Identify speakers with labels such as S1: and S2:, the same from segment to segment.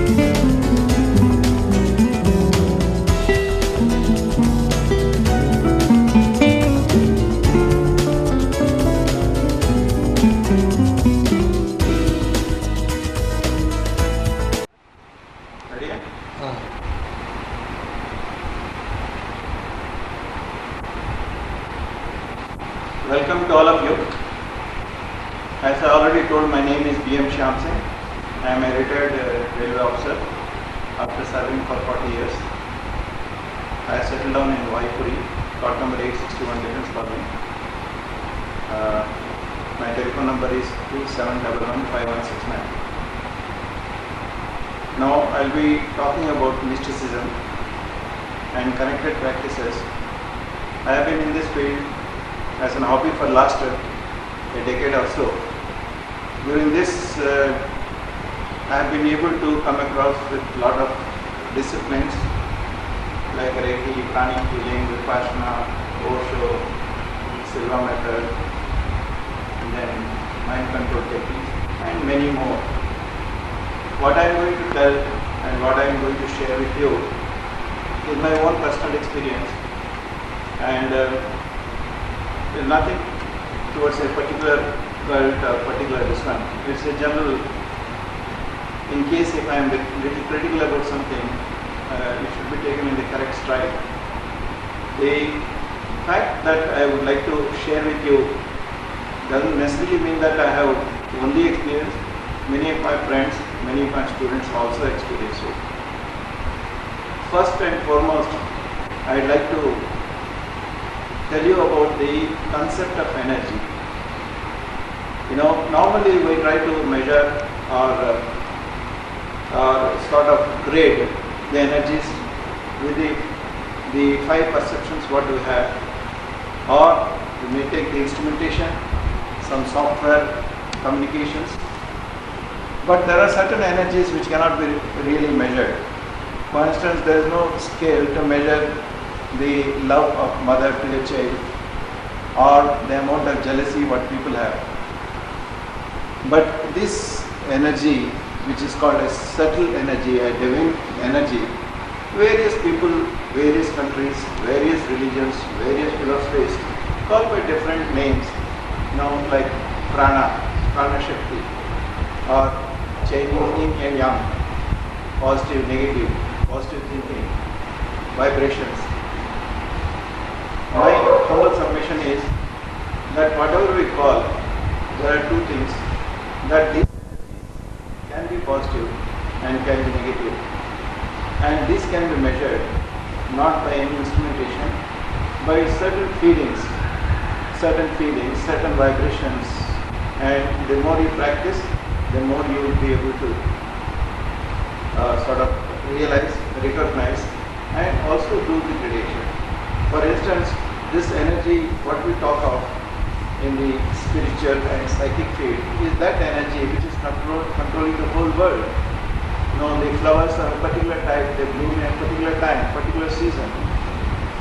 S1: Welcome to all of you. As I already told, my name is Shyam Singh. I am a retired railway officer after serving for 40 years. I settled down in Vaipuri, plot number 861 Defence Colony. My telephone number is 27115169. Now I will be talking about mysticism and connected practices. I have been in this field as an hobby for last a decade or so. During this, I have been able to come across with a lot of disciplines like Rekhi, pranic healing, Vipassana, Osho, Silva method, and then mind control techniques, and many more. What I am going to tell and what I am going to share with you is my own personal experience, and nothing towards a particular cult or particular this one. It's a general, in case if I am little critical about something, it should be taken in the correct stride. The fact that I would like to share with you doesn't necessarily mean that I have only experienced. Many of my friends, many of my students also experience it. First and foremost, I'd like to tell you about the concept of energy. You know, normally we try to measure or sort of grade the energies with the five perceptions what we have, or we may take the instrumentation, some software, communications, but there are certain energies which cannot be really measured. For instance, there is no scale to measure the love of mother to a child or the amount of jealousy what people have. But this energy, which is called a subtle energy, a divine energy, various people, various countries, various religions, various philosophies call by different names, you know, like prana, prana shakti, or Chinese yin and yang, positive, negative, positive thinking, vibrations. My humble submission is that whatever we call, there are two things, that these can be positive and can be negative, and this can be measured not by any instrumentation, by certain feelings, certain vibrations, and the more you practice, the more you will be able to sort of realize, recognize, and also do the gradation. For instance, this energy, what we talk of in the spiritual and psychic field, is that energy which is controlling the whole world. You know, the flowers are a particular type, they bloom in a particular time, particular season.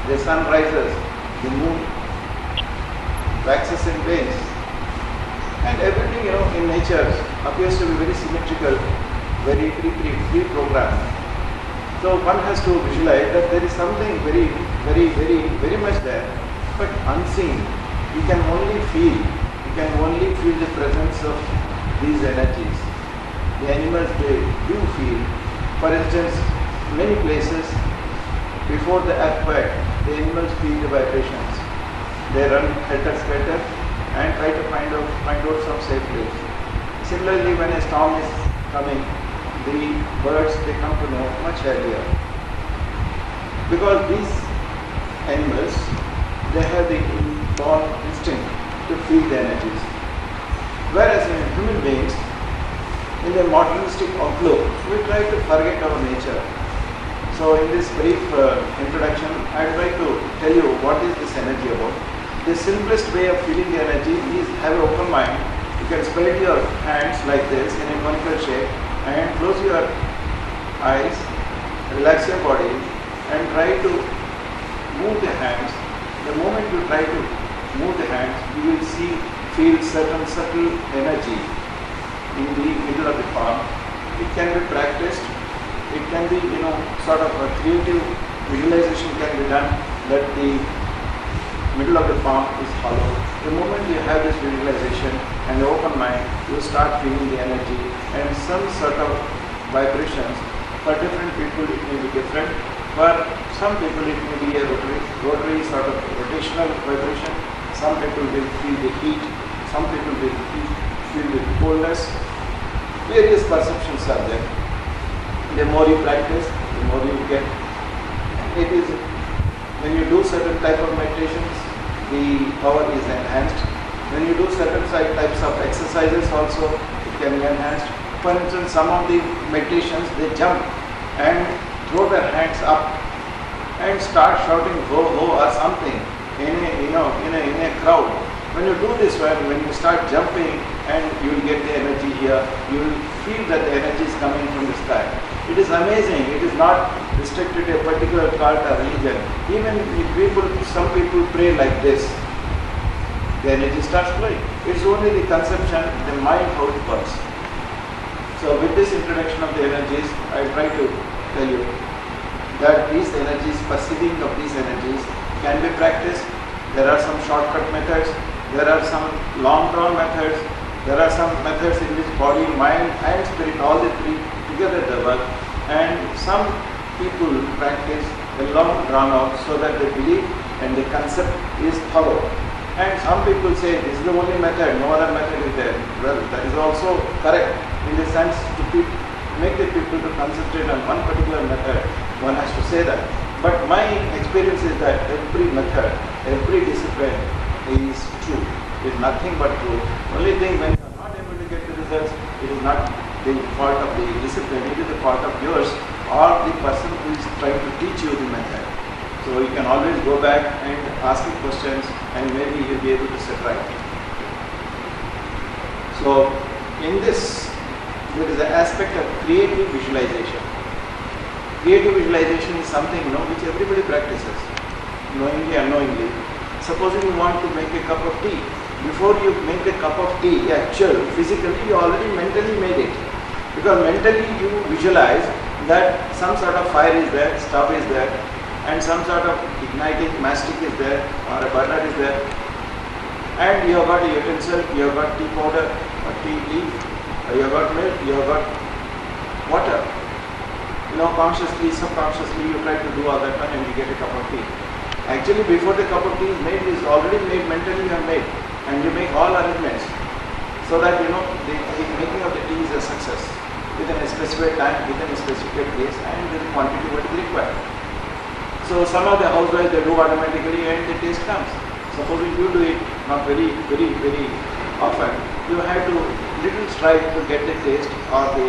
S1: The sun rises, the moon waxes and wanes, and everything, you know, in nature appears to be very symmetrical, very pre-programmed. So one has to visualize that there is something very much there, but unseen. You can only feel the presence of these energies. The animals, they do feel. For instance, many places, before the earthquake, the animals feel the vibrations. They run helter-skelter and try to find out some safe place. Similarly, when a storm is coming, the birds, they come to know much earlier, because these animals, they have the inborn instinct to feel the energies, whereas in human beings, in the materialistic outlook, we try to forget our nature. So in this brief introduction, I would like to tell you what is this energy about. The simplest way of feeling the energy is have an open mind. You can spread your hands like this in a conical shape and close your eyes, relax your body, and try to move the hands. The moment you try to move the hands, you will feel certain subtle energy in the middle of the palm. It can be practiced it can be, sort of a creative visualization can be done that the middle of the palm is hollow. The moment you have this visualization and open mind, you start feeling the energy and some sort of vibrations. For different people it may be different. For some people it may be a rotary sort of rotational vibration. Some people will feel the heat. Some people will feel the coolness. Various perceptions are there. The more you practice, the more you get. It is when you do certain type of meditations, the power is enhanced. When you do certain types of exercises also, it can be enhanced. For instance, some of the meditations, they jump and throw their hands up and start shouting ho ho or something in a crowd. When you do this one, when you start jumping and you will get the energy here, you will feel that the energy is coming from the sky. It is amazing. It is not restricted to a particular cult or religion. Even if some people pray like this, the energy starts flowing. It's only the conception, the mind, how it works. So with this introduction of the energies, I try to tell you that these energies, perceiving of these energies can be practiced. There are some shortcut methods. There are some long-drawn methods. There are some methods in which body, mind and spirit, all the three together they work. And some people practice a long drawn out so that they believe and the concept is thorough. And some people say this is the only method, no other method is there. Well, that is also correct in the sense to make the people to concentrate on one particular method. One has to say that. But my experience is that every method, every discipline is true. It is nothing but true. Only thing, when you are not able to get the results, it is not the fault of the discipline, it is the fault of yours or the person who is trying to teach you the method. So you can always go back and ask him questions and maybe he will be able to set right. So in this, there is an aspect of creative visualization. Creative visualization is something which everybody practices, knowingly or unknowingly. Supposing you want to make a cup of tea. Before you make the cup of tea, physically you already mentally made it. Because mentally you visualize that some sort of fire is there, stove is there, and some sort of igniting mastic is there, or a burner is there. And you have got a utensil, you have got tea powder, or tea leaf, you have got milk, you have got water. Consciously, subconsciously you try to do all that one and you get a cup of tea. Actually, before the cup of tea is made, it is already made, mentally you have made. And you make all arrangements so that the making of the tea is a success within a specific time, within a specific place, and the quantity what is required. So some of the housewives they do automatically and the taste comes. Suppose if you do it not very often, you have to little strive to get the taste or the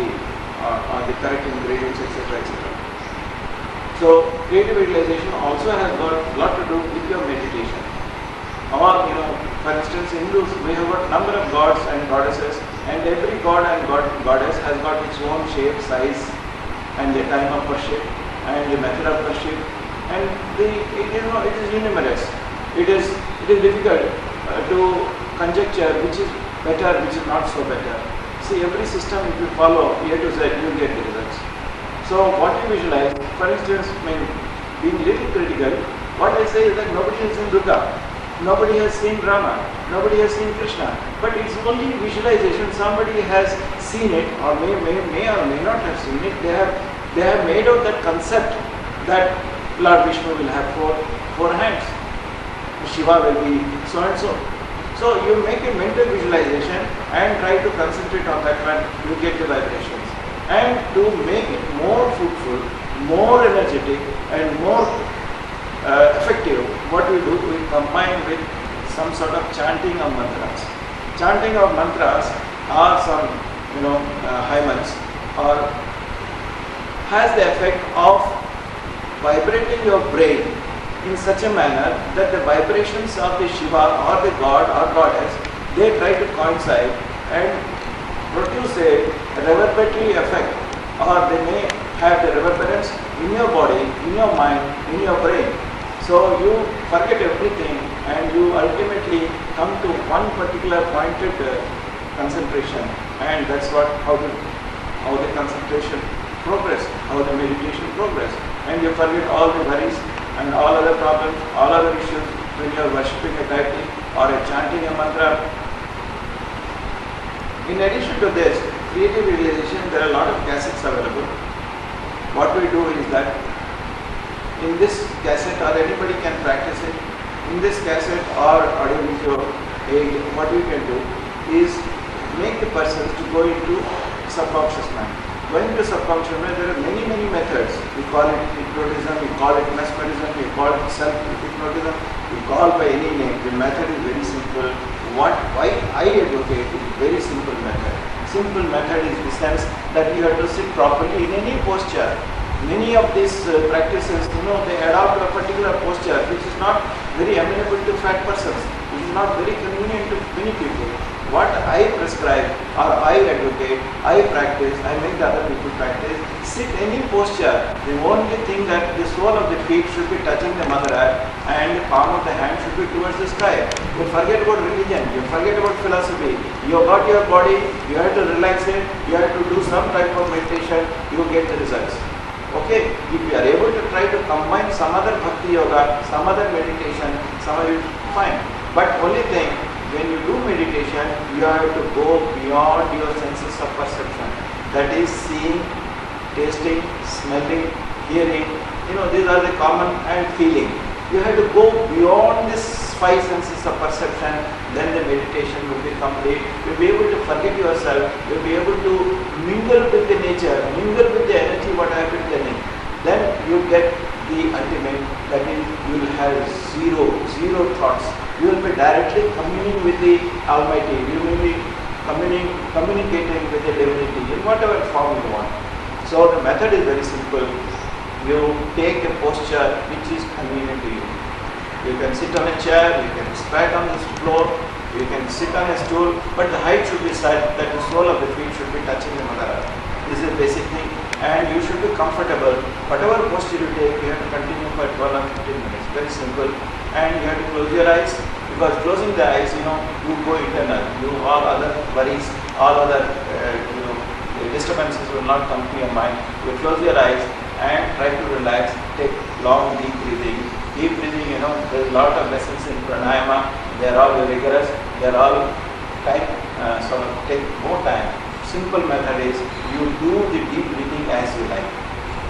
S1: correct ingredients, etc., etc. So creative visualization also has got a lot to do with your meditation. Or for instance, Hindus, we have got number of gods and goddesses, and every god and goddess has got its own shape, size, and the time of worship, and the method of worship, and it is numerous. It is difficult to conjecture which is better, which is not so better. See, every system if you follow A to Z, you will get the results. So what you visualize, for instance, being little critical, what I say is that nobody has seen Durga, nobody has seen Rama, nobody has seen Krishna, but it's only visualization. Somebody has seen it, or may or may not have seen it. They have made out that concept that Lord Vishnu will have four hands, Shiva will be so and so. So you make a mental visualization and try to concentrate on that one, you get the vibrations. And to make it more fruitful, more energetic and more effective, what we do, we combine with some sort of chanting of mantras. Chanting of mantras are some hymns, or has the effect of vibrating your brain in such a manner that the vibrations of the Shiva or the God or Goddess, they try to coincide and produce a reverberatory effect, or they may have the reverberance in your body, in your mind, in your brain. So you forget everything and you ultimately come to one particular pointed concentration, and that's how the concentration progress, how the meditation progress, and you forget all the worries and all other problems, all other issues when you are worshipping a deity or chanting a mantra. In addition to this, creative realization, there are a lot of cassettes available. What we do is that in this cassette, or anybody can practice it, in this cassette or audio video aid, what we can do is make the persons to go into subconscious mind. Going to subconscious mind, there are many methods. We call it hypnotism, we call it mesmerism, we call it self-hypnotism, we call by any name. The method is very simple. Why I advocate is very simple method. Simple method is the sense that you have to sit properly in any posture. Many of these practices, they adopt a particular posture which is not very amenable to fat persons, which is not very convenient to many people. What I prescribe or I advocate, I practice, I make the other people practice, sit any posture. The only thing that the sole of the feet should be touching the mother earth and the palm of the hand should be towards the sky. You forget about religion, you forget about philosophy. You got your body, you have to relax it, you have to do some type of meditation, you get the results. Okay, if you are able to try to combine some other bhakti yoga, some other meditation, some of it, fine. But only thing, when you do meditation, you have to go beyond your senses of perception. That is seeing, tasting, smelling, hearing. These are the common, and feeling. You have to go beyond these five senses of perception, then the meditation will be complete. You'll be able to forget yourself, you'll be able to mingle with the nature, mingle with the energy, what I have been telling. Then you get the ultimate, that is, you will have zero thoughts. You will be directly communing with the Almighty, you will be communicating with the divinity in whatever form you want. So the method is very simple. You take a posture which is convenient to you. You can sit on a chair, you can spat on the floor, you can sit on a stool, but the height should be such that the sole of the feet should be touching the mother earth. This is the basic thing, and you should be comfortable. Whatever posture you take, you have to continue for 12 or 15 minutes. Very simple. And you have to close your eyes, because closing the eyes, you go internal. All other worries, all other disturbances will not come to your mind. You close your eyes and try to relax. Take long, deep breathing. Deep breathing, there is a lot of lessons in pranayama. They are all rigorous. They are all time, take more time. Simple method is you do the deep breathing as you like.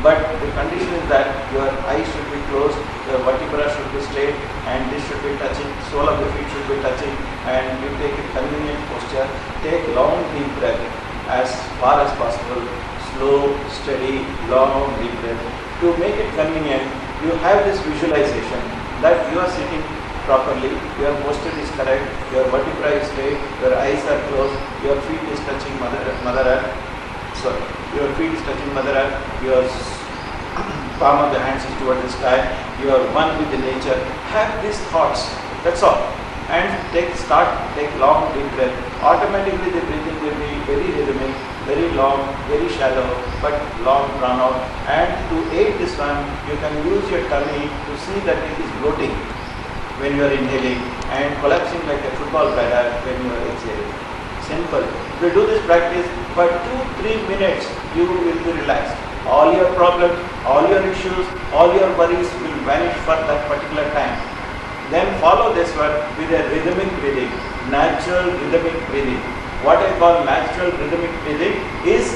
S1: But the condition is that your eyes should be closed, your vertebra should be straight, and this should be touching, sole of the feet should be touching, and you take a convenient posture. Take long, deep breath as far as possible. Slow, steady, long, deep breath. To make it convenient, you have this visualization that you are sitting properly, your posture is correct, your vertebra is straight, your eyes are closed, your feet is touching Mother Earth. Your feet is touching Mother Earth, your palm of the hands is towards the sky, you are one with the nature. Have these thoughts, that's all. And take long deep breath. Automatically the breathing will be very rhythmic, very long, very shallow, but long drawn out. And to aid this one, you can use your tummy to see that it is bloating when you are inhaling and collapsing like a football bladder when you are exhaling. Simple. If you do this practice for 2-3 minutes, you will be relaxed. All your problems, all your issues, all your worries will vanish for that particular time. Then follow this one with a rhythmic breathing, natural rhythmic breathing. What I call natural rhythmic breathing is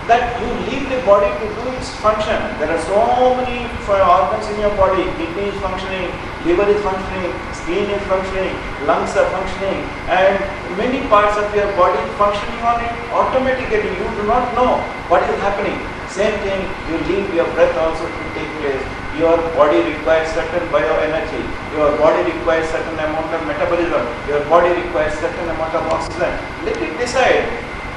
S1: that you leave the body to do its function. There are so many organs in your body. Kidney is functioning, liver is functioning, spleen is functioning, lungs are functioning, and many parts of your body functioning on it automatically. You do not know what is happening. Same thing, you leave your breath also to take place. Your body requires certain bioenergy. Your body requires certain amount of metabolism. Your body requires certain amount of oxygen. Let it decide.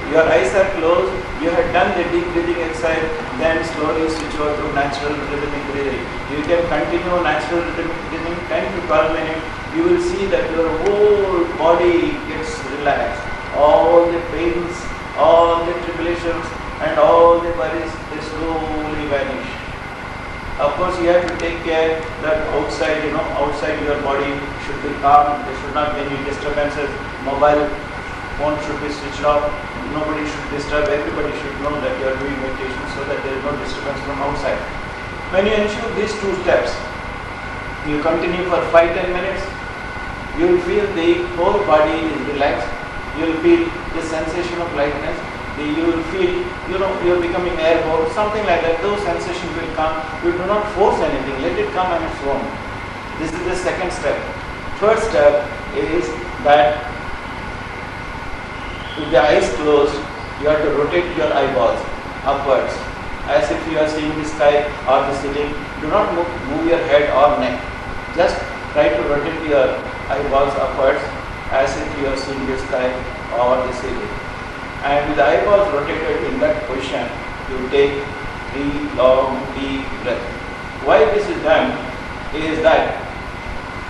S1: Your eyes are closed, you have done the deep breathing exercise, then slowly switch over to natural rhythmic breathing. You can continue natural rhythmic breathing 10 to 12 minutes. You will see that your whole body gets relaxed. All the pains, all the tribulations, and all the worries, they slowly vanish. Of course, you have to take care that outside your body should be calm. There should not be any disturbances. Mobile phone should be switched off, nobody should disturb, everybody should know that you are doing meditation so that there is no disturbance from outside. When you ensure these two steps, you continue for 5-10 minutes, you will feel the whole body is relaxed, you will feel the sensation of lightness, you will feel, you are becoming airborne, something like that. Those sensations will come. You do not force anything, let it come on its own. This is the second step. First step is that with the eyes closed, you have to rotate your eyeballs upwards as if you are seeing the sky or the ceiling. Do not move your head or neck. Just try to rotate your eyeballs upwards as if you are seeing the sky or the ceiling. And with the eyeballs rotated in that position, you take 3 long deep breaths. Why this is done is that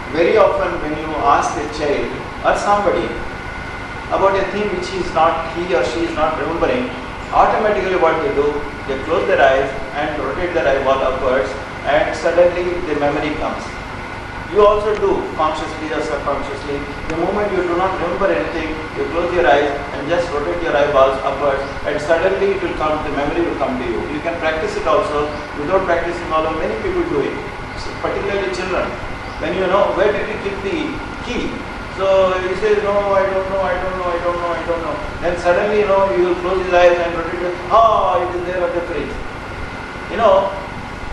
S1: very often when you ask a child or somebody about a thing which he or she is not remembering, automatically what they do, they close their eyes and rotate their eyeball upwards, and suddenly the memory comes. You also do, consciously or subconsciously. The moment you do not remember anything, you close your eyes and just rotate your eyeballs upwards, and suddenly it will come, the memory will come to you. You can practice it also. Without practicing also, many people do it, particularly children. When you know, where did you keep the key? So he says, no, I don't know. Then suddenly, you will close his eyes and rotate it. It is there at the fridge.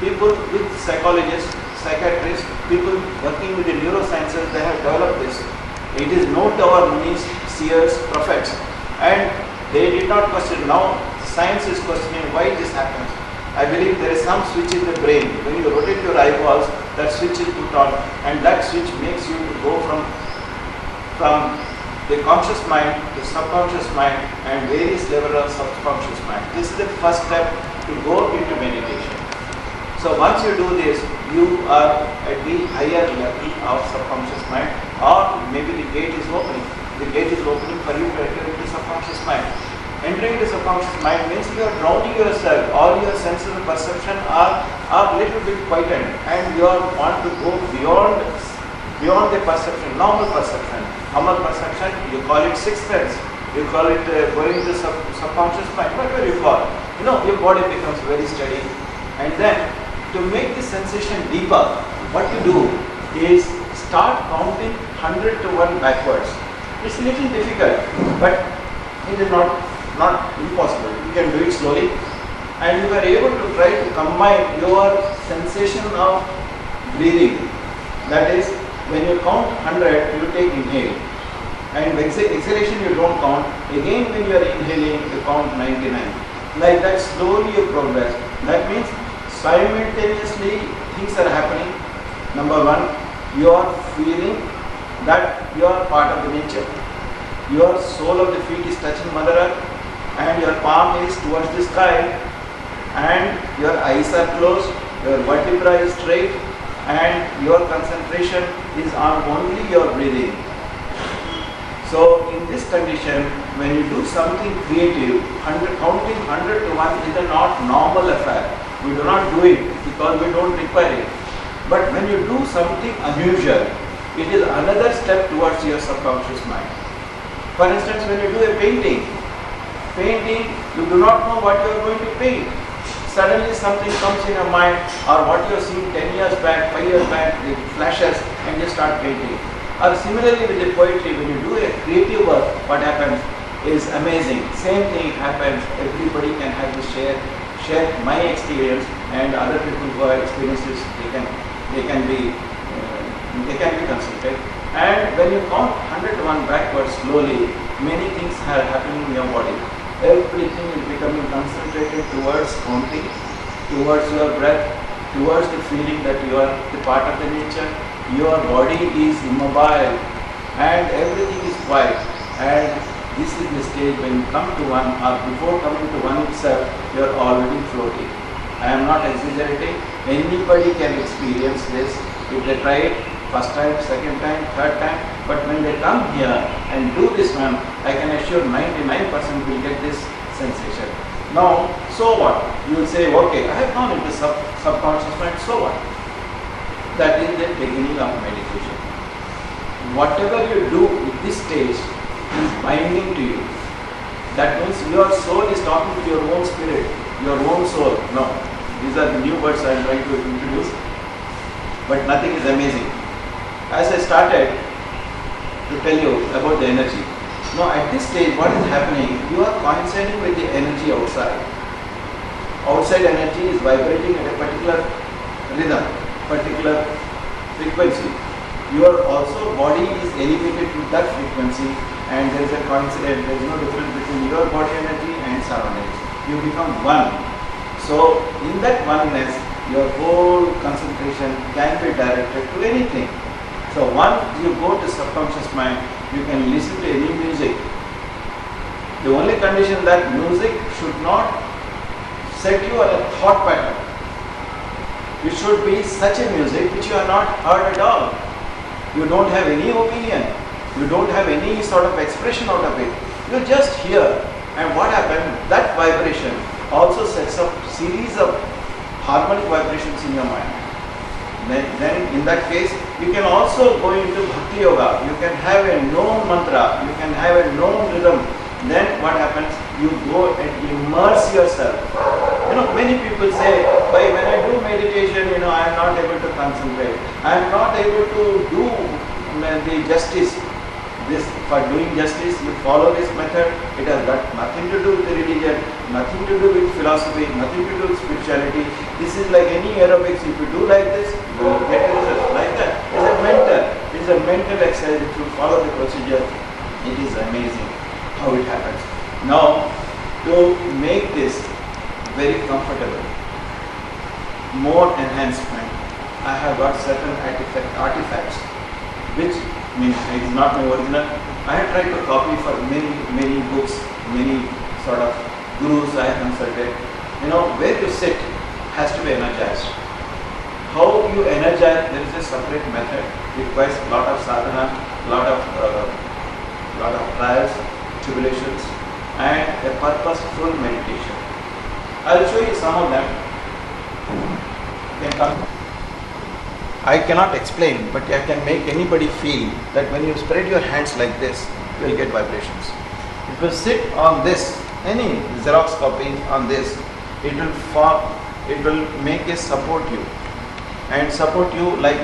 S1: People with psychologists, psychiatrists, people working with the neurosciences, they have developed this. It is known to our munis, seers, prophets, and they did not question. Now science is questioning why this happens. I believe there is some switch in the brain. When you rotate your eyeballs, that switch is put on, and that switch makes you go from the conscious mind to subconscious mind and various levels of subconscious mind. This is the first step to go into meditation. So once you do this, you are at the higher level of subconscious mind, or maybe the gate is opening. The gate is opening for you to enter into subconscious mind. Entering the subconscious mind means you are drowning yourself. All your senses of perception are little bit quietened, and you want to go beyond the perception, normal perception. Normal perception, you call it sixth sense. You call it going to subconscious mind. Whatever you call, your body becomes very steady, and then to make the sensation deeper, what you do is start counting 100 to 1 backwards. It's a little difficult, but it is not impossible. You can do it slowly, and you are able to try to combine your sensation of breathing. That is, when you count 100, you take inhale, and exhalation you don't count. Again, when you are inhaling, you count 99. Like that, slowly you progress. That means simultaneously things are happening. Number one, you are feeling that you are part of the nature. Your sole of the feet is touching Mother Earth, and your palm is towards the sky, and your eyes are closed, your vertebra is straight, and your concentration is on only your breathing. So in this condition, when you do something creative, counting 100 to 1 is a not normal affair. We do not do it because we don't require it. But when you do something unusual, it is another step towards your subconscious mind. For instance, when you do a painting, you do not know what you are going to paint. Suddenly something comes in your mind, or what you have seen 10 years back, 5 years back, it flashes and you start painting. Or similarly with the poetry, when you do a creative work, what happens is amazing. Same thing happens. Everybody can have to share my experience, and other people who have experiences, they can be consulted. And when you count 100 to 1 backwards slowly, many things are happening in your body. Everything is becoming concentrated towards counting, towards your breath, towards the feeling that you are the part of the nature. Your body is immobile and everything is quiet. And this is the stage when you come to 1, or before coming to 1 itself, you are already floating. I am not exaggerating. Anybody can experience this if they try it. First time, second time, third time, but when they come here and do this one, I can assure 99% will get this sensation. Now, so what? You will say, okay, I have gone into subconscious mind, so what? That is the beginning of meditation. Whatever you do at this stage, is binding to you. That means your soul is talking to your own spirit, your own soul. No, these are the new words I am trying to introduce. But nothing is amazing. As I started to tell you about the energy. Now at this stage what is happening, you are coinciding with the energy outside. Outside energy is vibrating at a particular rhythm, particular frequency. Your also body is elevated to that frequency, and there is a coincidence, there is no difference between your body energy and surroundings. You become one. So in that oneness, your whole concentration can be directed to anything. So once you go to subconscious mind, you can listen to any music. The only condition that music should not set you on a thought pattern. It should be such a music which you are not heard at all. You don't have any opinion. You don't have any sort of expression out of it. You just hear. And what happened? That vibration also sets up series of harmonic vibrations in your mind. Then in that case, you can also go into Bhakti Yoga. You can have a known mantra. You can have a known rhythm. Then what happens? You go and immerse yourself. Many people say, when I do meditation, I am not able to concentrate. I am not able to do the justice. For doing justice, you follow this method. It has got nothing to do with religion, nothing to do with philosophy, nothing to do with spirituality. This is like any aerobics. If you do like this, you will get results like that. It's a mental exercise. If you follow the procedure, it is amazing how it happens. Now, to make this very comfortable, more enhancement, I have got certain artifacts, which means it is not my original. I have tried to copy for many books, many sort of gurus I have consulted. Where you sit has to be energized. How you energize, there is a separate method. It requires a lot of sadhana, lot of trials, tribulations, and a purposeful meditation. I will show you some of them. You can come. I cannot explain, but I can make anybody feel that when you spread your hands like this, you will get vibrations. If you sit on this, any Xerox copy on this, it will make it support you. And support you like,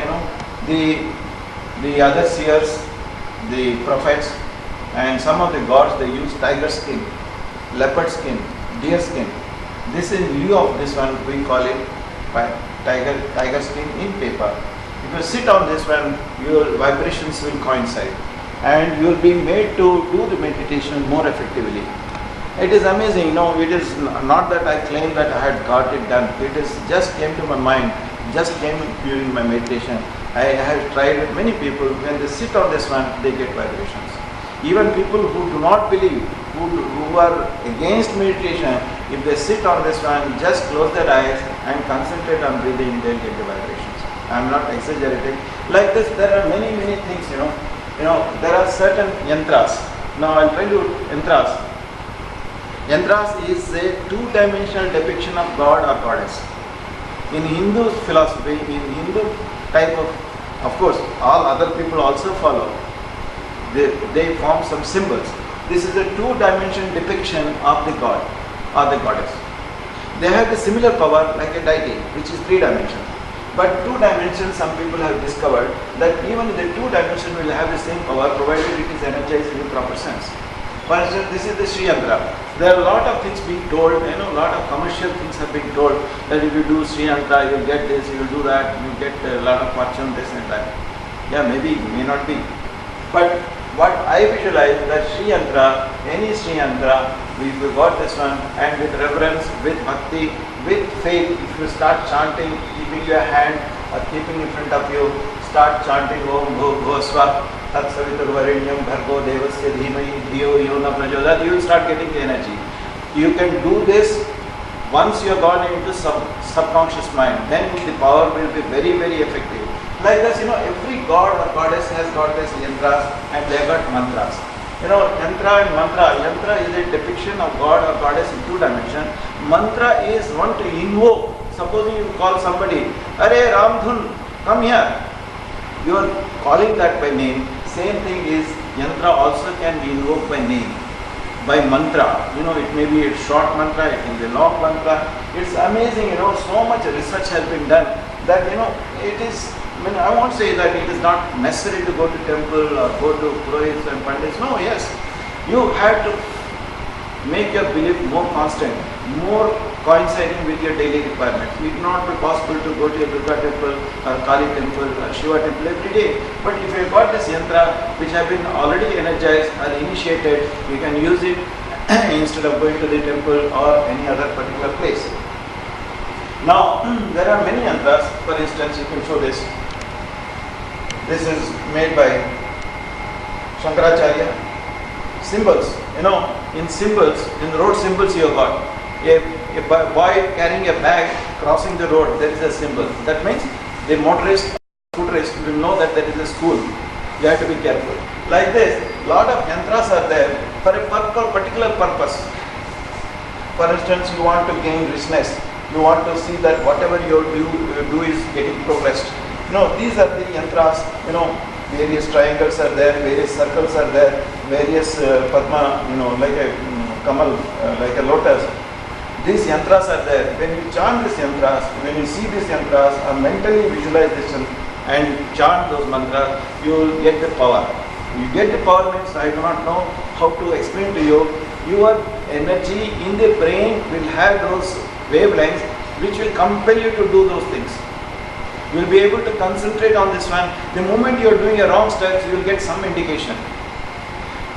S1: the other seers, the prophets, and some of the gods, they use tiger skin, leopard skin, deer skin. This in lieu of this one, we call it tiger skin in paper. If you sit on this one, your vibrations will coincide and you will be made to do the meditation more effectively. It is amazing, it is not that I claim that I had got it done. It is just came to my mind, just came during my meditation. I have tried with many people. When they sit on this one, they get vibrations. Even people who do not believe, who are against meditation, if they sit on this one, just close their eyes and concentrate on breathing, they'll get the vibrations. I am not exaggerating. Like this, there are many things, there are certain yantras. Now I'll tell you yantras. Yantras is a two-dimensional depiction of God or goddess. In Hindu philosophy, in Hindu type of course, all other people also follow. They form some symbols. This is a two-dimensional depiction of the god or the goddess. They have the similar power like a deity, which is three-dimensional. But two dimensions, some people have discovered that even the two dimension will have the same power provided it is energized in the proper sense. For instance, this is the Sri Yantra. There are a lot of things being told, a lot of commercial things have been told that if you do Sri Yantra, you will get this, you will do that, you get a lot of fortune, this and that. Yeah, maybe, may not be. But what I visualize that Sri Yantra, any Sri Yantra, if you got this one and with reverence, with bhakti, with faith, if you start chanting, keeping your hand or keeping in front of you, start chanting Om Bhurvasva Swa Tat Saviturvarenyam Bhargo Devasya Dhimai Dhiyo Yo Na Prachodayat, you will start getting the energy. You can do this once you have gone into subconscious mind, then the power will be very effective. Like this, every god or goddess has got this yantras and they have got mantras. Yantra and mantra. Yantra is a depiction of god or goddess in two dimensions. Mantra is one to invoke. Supposing you call somebody, Arey Ramdhun, come here. You are calling that by name. Same thing is yantra also can be invoked by name, by mantra. You know, it may be a short mantra, it can be a long mantra. It's amazing, you know, so much research has been done that, you know, it is, I mean, I won't say that it is not necessary to go to temple or go to purohits and pandits. No, yes, you have to make your belief more constant, more coinciding with your daily requirements. It will not be possible to go to a Durga temple or Kali temple or Shiva temple every day. But if you have got this yantra which have been already energized or initiated, you can use it instead of going to the temple or any other particular place. Now, there are many yantras. For instance, you can show this. This is made by Shankaracharya. Symbols, you know, in symbols, in road symbols you have got a boy carrying a bag crossing the road, there is a symbol. That means the motorist, scooterist will know that there is a school. You have to be careful. Like this, lot of yantras are there for a particular purpose. For instance, you want to gain richness. You want to see that whatever you do is getting progressed. You know, these are the yantras, you know, various triangles are there, various circles are there, various padma, you know, like a kamal, like a lotus. These yantras are there. When you chant these yantras, when you see these yantras or mentally visualize this and chant those mantras, you will get the power. You get the power means I do not know how to explain to you. Your energy in the brain will have those wavelengths which will compel you to do those things. You will be able to concentrate on this one. The moment you are doing a wrong steps, you will get some indication.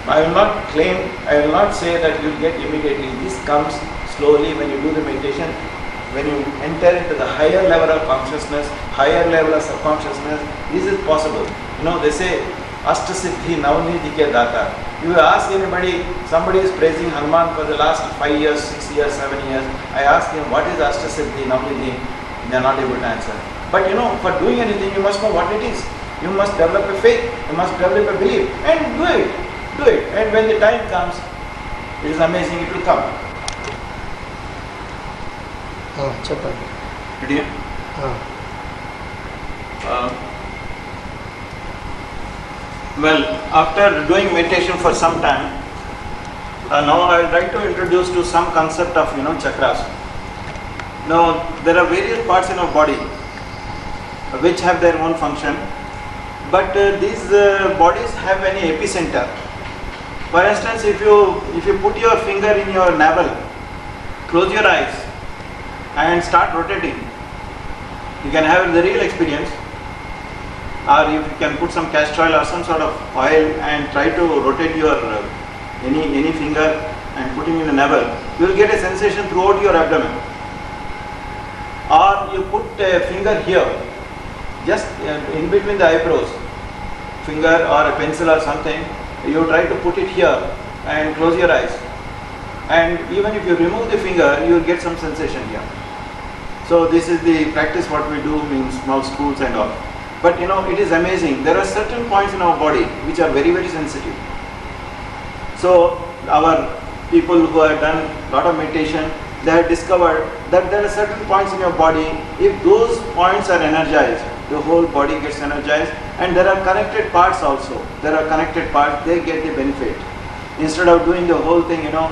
S1: I will not claim, I will not say that you will get immediately. This comes slowly when you do the meditation. When you enter into the higher level of consciousness, higher level of subconsciousness, this is possible. You know, they say, Ashtasiddhi Navnidhi ke data. You ask anybody, somebody is praising Hanuman for the last 5 years, 6 years, 7 years. I ask him, what is Ashtasiddhi Navnidhi? They are not able to answer. But you know, for doing anything, you must know what it is. You must develop a faith, you must develop a belief, and do it. Do it. And when the time comes, it is amazing, it will come. Did you? Well, after doing meditation for some time, now I would like to introduce to some concept of, you know, chakras. Now, there are various parts in our body which have their own function, but these bodies have an epicenter. For instance, if you put your finger in your navel, close your eyes and start rotating, you can have the real experience. Or if you can put some castor oil or some sort of oil and try to rotate your any finger and putting in the navel, you will get a sensation throughout your abdomen. Or you put a finger here, just in between the eyebrows, finger or a pencil or something, you try to put it here and close your eyes. And even if you remove the finger, you will get some sensation here. So this is the practice what we do in small schools and all. But you know, it is amazing. There are certain points in our body which are very, very sensitive. So our people who have done a lot of meditation, they have discovered that there are certain points in your body, if those points are energized, the whole body gets energized. And there are connected parts also. There are connected parts, they get the benefit. Instead of doing the whole thing, you know,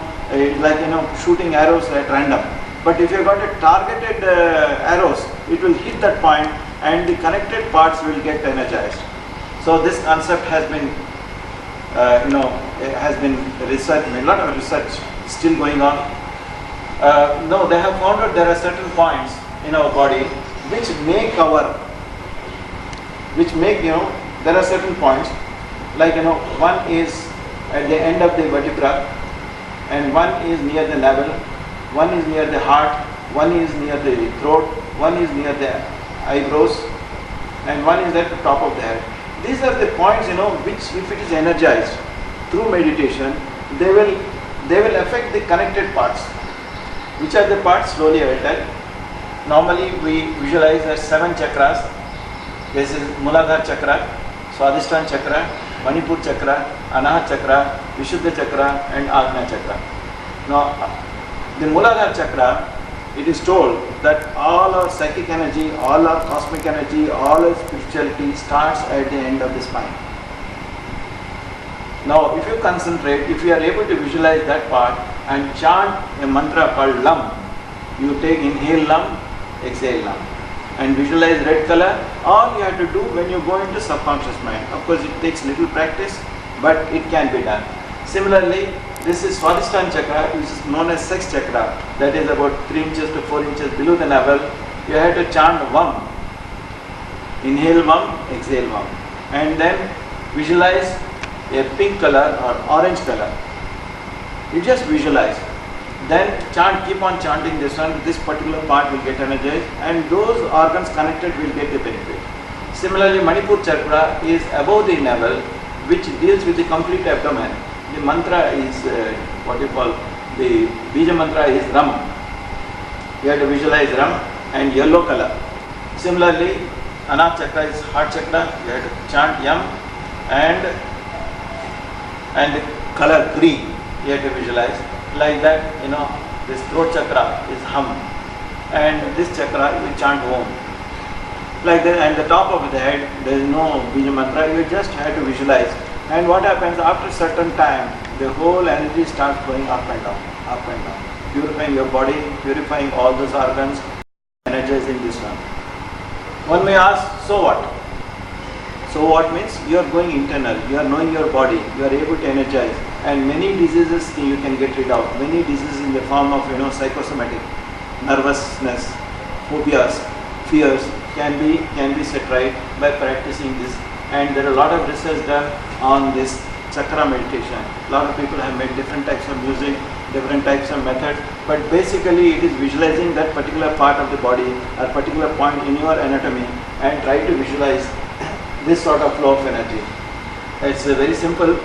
S1: like, you know, shooting arrows at random. But if you got a targeted arrows, it will hit that point and the connected parts will get energized. So this concept has been, has been researched, a lot of research still going on. No, they have found out there are certain points in our body which make there are certain points, like, you know, one is at the end of the vertebra, and one is near the navel, one is near the heart, one is near the throat, one is near the eyebrows, and one is at the top of the head. These are the points, you know, which if it is energized through meditation, they will affect the connected parts. Which are the parts? Slowly I will tell. Normally we visualize as 7 chakras. This is Muladhara chakra, Swadhisthana chakra, Manipur chakra, Anahat chakra, Vishuddha chakra, and Ajna chakra. Now, the Muladhara chakra, it is told that all our psychic energy, all our cosmic energy, all our spirituality starts at the end of the spine. Now if you concentrate, if you are able to visualize that part and chant a mantra called Lam, you take inhale Lam, exhale Lam, and visualize red color. All you have to do when you go into subconscious mind. Of course it takes little practice, but it can be done. Similarly, this is Swadhisthana chakra, which is known as sex chakra, that is about 3 inches to 4 inches below the navel. You have to chant Vam, inhale Vam, exhale Vam, and then visualize a pink color or orange color. You just visualize. Then chant, keep on chanting this one, this particular part will get energized and those organs connected will get the benefit. Similarly, Manipur chakra is above the navel, which deals with the complete abdomen. The mantra is the Bija mantra is Ram. You have to visualize Ram and yellow color. Similarly, Anat chakra is heart chakra. You have to chant Yam and the color green. You have to visualize. Like that, this throat chakra is Hum, and this chakra you chant Om. Like that, and the top of the head, there is no Bija mantra, you just have to visualize. And what happens after a certain time, the whole energy starts going up and down, purifying your body, purifying all those organs, energizing this one. One may ask, so what? So what means you are going internal, you are knowing your body, you are able to energize, and many diseases you can get rid of. Many diseases in the form of psychosomatic, nervousness, phobias, fears can be set right by practicing this. And there are a lot of research done on this chakra meditation. A lot of people have made different types of music, different types of methods, but basically it is visualizing that particular part of the body or particular point in your anatomy and try to visualize this sort of flow of energy. It's very simple,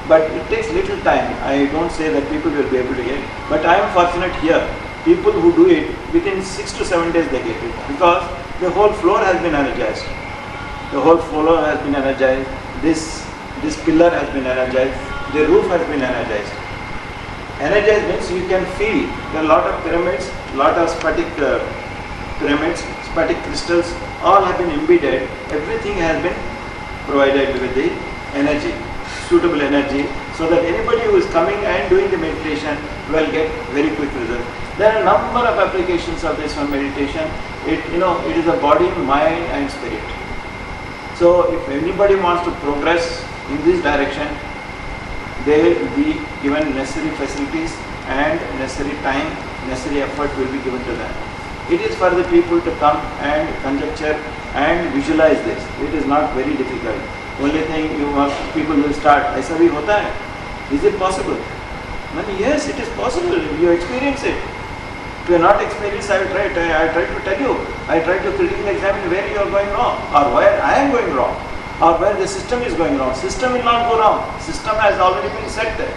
S1: but it takes little time. I don't say that people will be able to get it, but I am fortunate here. People who do it, within 6 to 7 days they get it, because the whole floor has been energized. The whole floor has been energized. This pillar has been energized. The roof has been energized. Energized means you can feel there are a lot of pyramids, lot of spatic pyramids, spatic crystals, all have been embedded. Everything has been provided with the energy, suitable energy, so that anybody who is coming and doing the meditation will get very quick results. There are a number of applications of this one meditation. It is a body, mind and spirit. So if anybody wants to progress in this direction, they will be given necessary facilities and necessary time, necessary effort will be given to them. It is for the people to come and conjecture and visualize this. It is not very difficult. Only thing people will start, aisa bhi hota hai? Is it possible? Yes, it is possible. You experience it. If you are not experienced, I try to tell you. I try to critically examine where you are going wrong, or where I am going wrong, or where the system is going wrong. System will not go wrong. System has already been set there.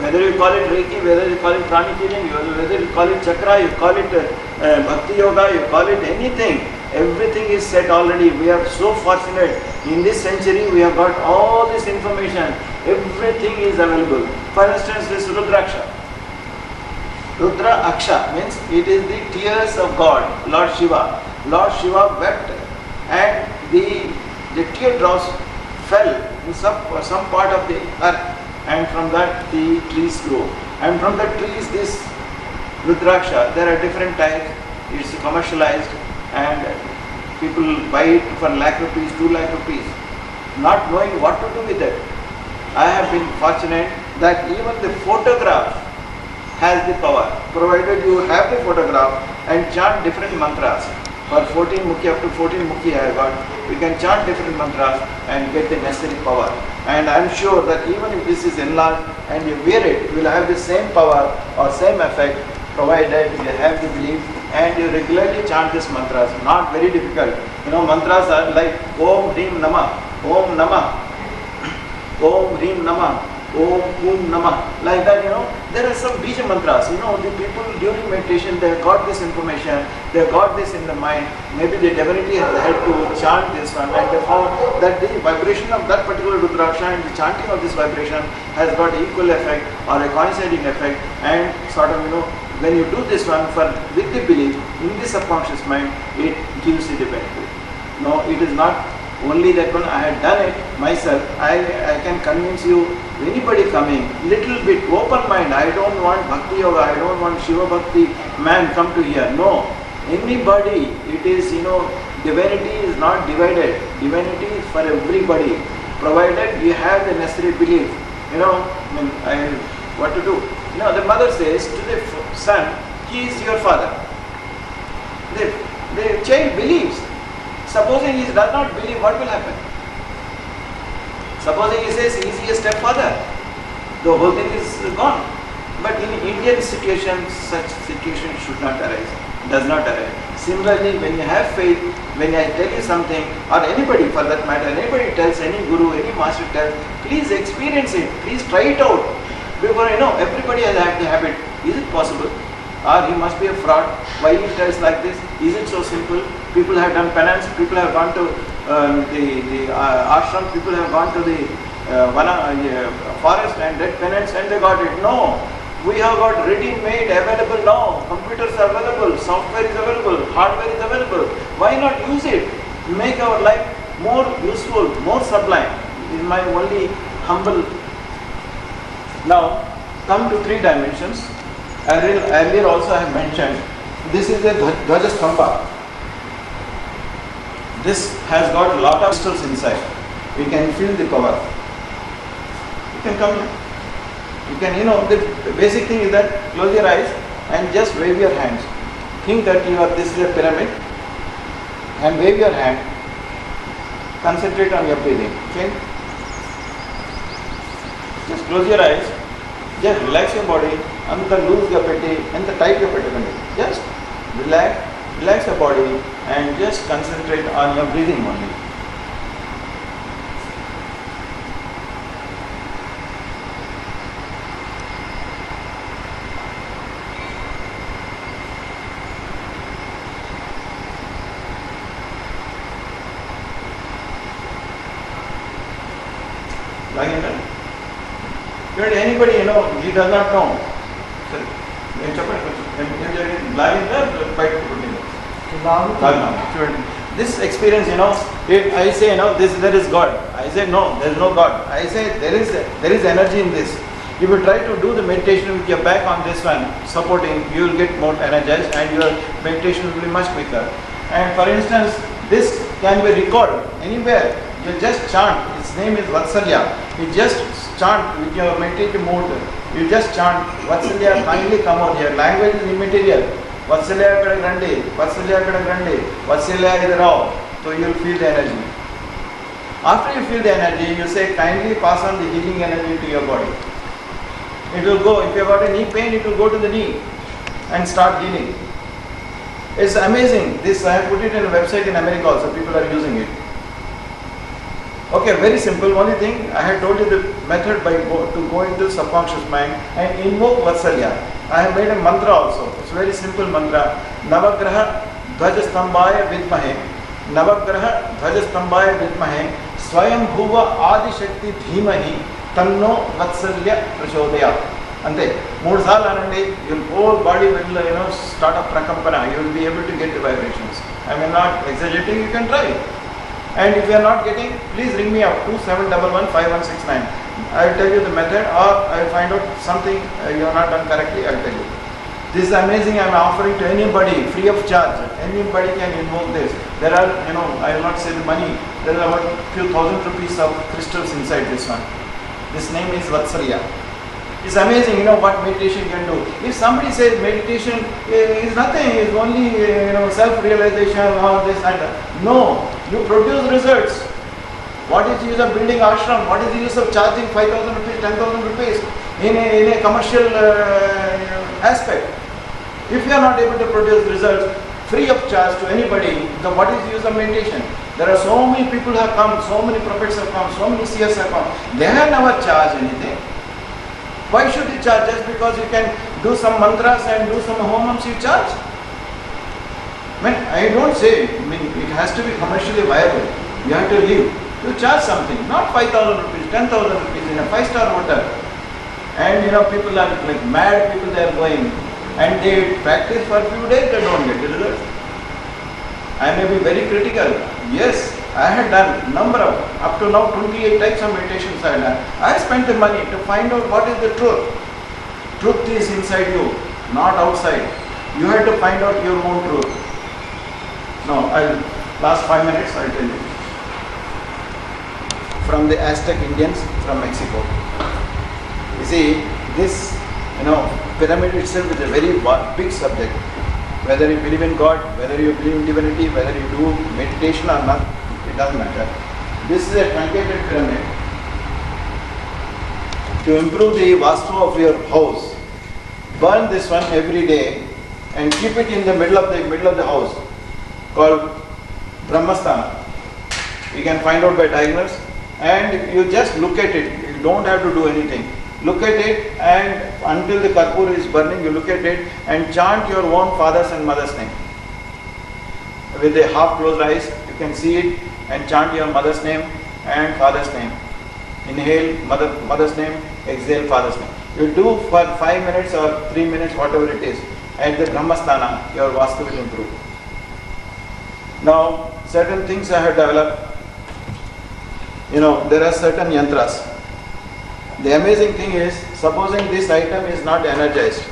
S1: Whether you call it Rekhi, whether you call it pranic healing, whether you call it chakra, you call it bhakti yoga, you call it anything, everything is set already. We are so fortunate. In this century, we have got all this information. Everything is available. For instance, this Rudraksha. Rudra Aksha means it is the tears of God, Lord Shiva. Lord Shiva wept, and the teardrops fell in some part of the earth, and from that the trees grow. And from the trees, this Rudraksha, there are different types. It's commercialized, and people buy it for lakh rupees, 2 lakh rupees, not knowing what to do with it. I have been fortunate that even the photograph has the power, provided you have the photograph and chant different mantras. For 14 mukhi, up to 14 mukhi I have got, we can chant different mantras and get the necessary power. And I am sure that even if this is enlarged and you wear it, you will have the same power or same effect, provided you have the belief and you regularly chant these mantras. Not very difficult. Mantras are like Om Hrim Namah, Om Namah, Om Hrim Namah, Om Namah, like that. There are some Bija mantras. The people during meditation, they have got this information, they have got this in the mind. Maybe the divinity has had to chant this one, and they found that the vibration of that particular Rudraksha and the chanting of this vibration has got equal effect or a coinciding effect, and sort of when you do this one with the belief in the subconscious mind, it gives you the benefit. No, it is not only that one I had done it myself. I can convince you, anybody coming, little bit open mind. I don't want Bhakti Yoga, I don't want Shiva Bhakti man come to here. No, anybody, it is, divinity is not divided. Divinity is for everybody, provided you have the necessary belief. What to do? The mother says to the son, he is your father. The child believes. Supposing he does not believe, what will happen? Supposing he says he is a stepfather, the whole thing is gone. But in Indian situations, such situations should not arise, does not arise. Similarly, when you have faith, when I tell you something, or anybody for that matter, anybody tells, any guru, any master tells, please experience it, please try it out. Before everybody has had the habit. Is it possible? Or he must be a fraud. Why he tells like this? Is it so simple? People have done penance, people have gone to the ashram, people have gone to the forest and did penance and they got it. No. We have got ready-made available now. Computers are available, software is available, hardware is available. Why not use it? Make our life more useful, more sublime. This is my only humble. Now, come to 3 dimensions. Earlier also I have mentioned, this is a Dhvajastambha. This has got a lot of crystals inside. We can feel the power. You can come here. You can, the basic thing is that close your eyes and just wave your hands. Think that this is a pyramid and wave your hand. Concentrate on your breathing. Okay? Just close your eyes. Just relax your body. And loose your petty and tight your petty. Just relax your body and just concentrate on your breathing only. Anybody, he does not know. This experience, if I say, there is God. I say, no, there is no God. I say, there is energy in this. If you try to do the meditation with your back on this one, supporting, you will get more energized and your meditation will be much quicker. And for instance, this can be recorded anywhere. You just chant. Its name is Vatsalya. You just chant with your meditative mood. You just chant Vatsalya, kindly come out here. Language is immaterial. Vatsalya kada grande, Vatsalya kada grande, Vatsalya idarao. So you will feel the energy. After you feel the energy, you say kindly pass on the healing energy to your body. It will go. If you have got a knee pain, it will go to the knee and start healing. It's amazing. This I have put it in a website in America also. People are using it. Okay, very simple. Only thing I had told you the method to go into subconscious mind and invoke Vatsalya. I have made a mantra also. It's a very simple mantra. Navagraha Dhvajastambhaya Vidmahe. Navagraha Dhvajastambhaya Vidmahe. Swayam Bhuva Adi Shakti Dhimahi Tanno Vatsalya Prachodaya. Ante. 3 saal anandi, your whole body will start a prakampana. You will be able to get the vibrations. I am not exaggerating. You can try. And if you are not getting, please ring me up 27115169. I will tell you the method, or I will find out something you have not done correctly. I will tell you. This is amazing. I am offering to anybody free of charge. Anybody can invoke this. There are, I will not say the money. There are about few thousand rupees of crystals inside this one. This name is Vatsalya. It's amazing, what meditation can do. If somebody says meditation is nothing, is only self-realization, all this and that. No, you produce results. What is the use of building ashram? What is the use of charging 5,000 rupees, 10,000 rupees in a commercial aspect? If you are not able to produce results free of charge to anybody, then what is the use of meditation? There are so many people who have come, so many prophets have come, so many seers have come. They have never charged anything. Why should you charge? Just because you can do some mantras and do some homams, you charge? I don't say, it has to be commercially viable. You have to live. You charge something, not 5,000 rupees, 10,000 rupees in a 5-star hotel. And people are like mad people, they are going. And they practice for a few days, they don't get the results. I may be very critical. Yes, I had done number of, up to now 28 types of meditations I had done. I spent the money to find out what is the truth. Truth is inside you, not outside. You have to find out your own truth. Now, last 5 minutes I'll tell you. From the Aztec Indians from Mexico. You see, this, pyramid itself is a very big subject. Whether you believe in God, whether you believe in divinity, whether you do meditation or not, it doesn't matter. This is a truncated pyramid. To improve the vastu of your house, burn this one every day and keep it in the middle of the house, called Brahmasthana. You can find out by diagonals, and you just look at it. You don't have to do anything. Look at it, and until the karpur is burning, you look at it and chant your own father's and mother's name. With the half closed eyes, you can see it and chant your mother's name and father's name. Inhale mother's name, exhale father's name. You do for 5 minutes or 3 minutes, whatever it is. At the Brahmasthana, your vastu will improve. Now, certain things I have developed. There are certain yantras. The amazing thing is, supposing this item is not energized,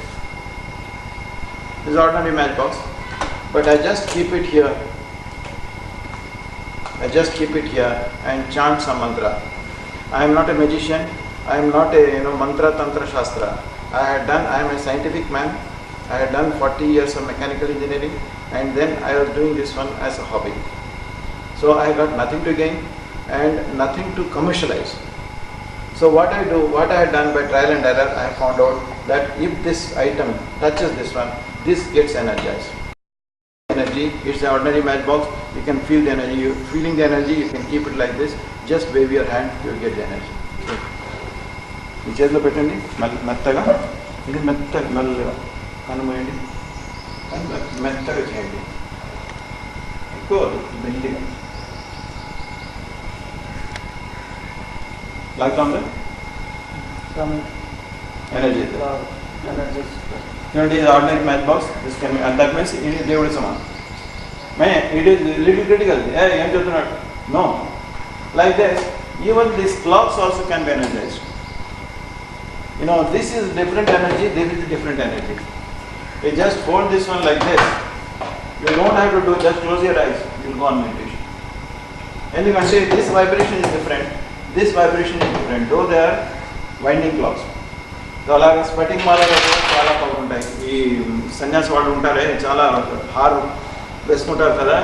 S1: this is ordinary matchbox, but I just keep it here. And chant some mantra. I am not a magician. I am not a mantra tantra shastra. I am a scientific man. I had done 40 years of mechanical engineering, and then I was doing this one as a hobby. So I got nothing to gain and nothing to commercialize. So what I had done by trial and error, I have found out that if this item touches this one, this gets energized. Energy, it's an ordinary matchbox, you can feel the energy. You feeling the energy, you can keep it like this, just wave your hand, you will get the energy. ఈ చేతిలో పెట్టండి మెత్తగా, ఇది మెత్తగా మెల్లగా కనుమూయండి, మెత్తగా చేయండి, ఎక్కువ మెల్లిగా. Like on some energy. It is ordinary matchbox. This can be, and that means it is Devudu Samana. It is little critical. No. Like this, even these clocks also can be energized. This is different energy, this is different energy. You just hold this one like this. You don't have to do, just close your eyes, you will go on meditation. And you can say this vibration is different. This vibration is different, though they are winding clocks. So అలాగా స్పటింగ్ మాలలో చాలా power ఉంటాయి. ఈ సన్యాసి వాళ్ళు ఉంటారే, చాలా hour వేసుకుంటారు కదా,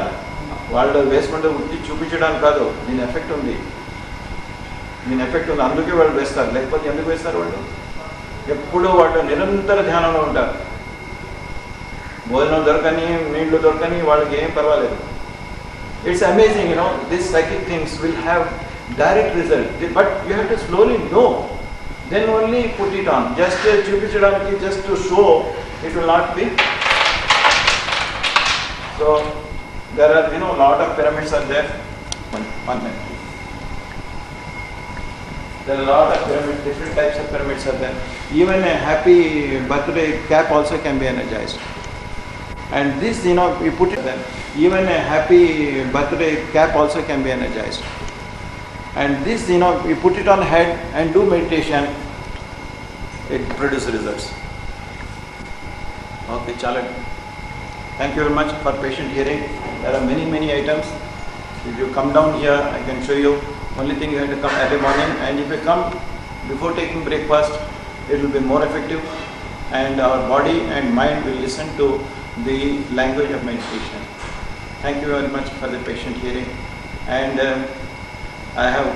S1: వాళ్ళు వేసుకుంటే ఉట్టి చూపించడానికి కాదు, దీని ఎఫెక్ట్ ఉంది. అందుకే వాళ్ళు వేస్తారు. లేకపోతే ఎందుకు వేస్తారు? వాళ్ళు ఎప్పుడూ వాళ్ళు నిరంతర ధ్యానంలో ఉంటారు. భోజనం దొరకని, నీళ్లు దొరకని, వాళ్ళకి ఏం పర్వాలేదు. It's amazing, these psychic things will have direct result, but you have to slowly know, then only put it on. Just chupichadaniki, just to show, it will not be. So there are lot of pyramids are there. One minute. There are a lot of pyramids, different types of pyramids are there. Even a happy birthday cap also can be energized. And this, we put it there. Even a happy birthday cap also can be energized. And this, we put it on head and do meditation, it produces results. Okay, Chala. Thank you very much for patient hearing. There are many items. If you come down here, I can show you. Only thing, you have to come early morning, and if you come before taking breakfast, it will be more effective, and our body and mind will listen to the language of meditation. Thank you very much for the patient hearing, and I have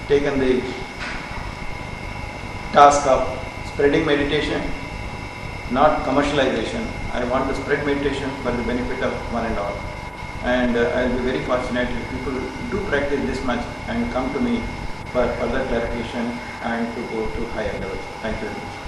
S1: taken the task of spreading meditation, not commercialization. I want to spread meditation for the benefit of one and all. And I will be very fortunate if people do practice this much and come to me for further clarification and to go to higher levels. Thank you very much.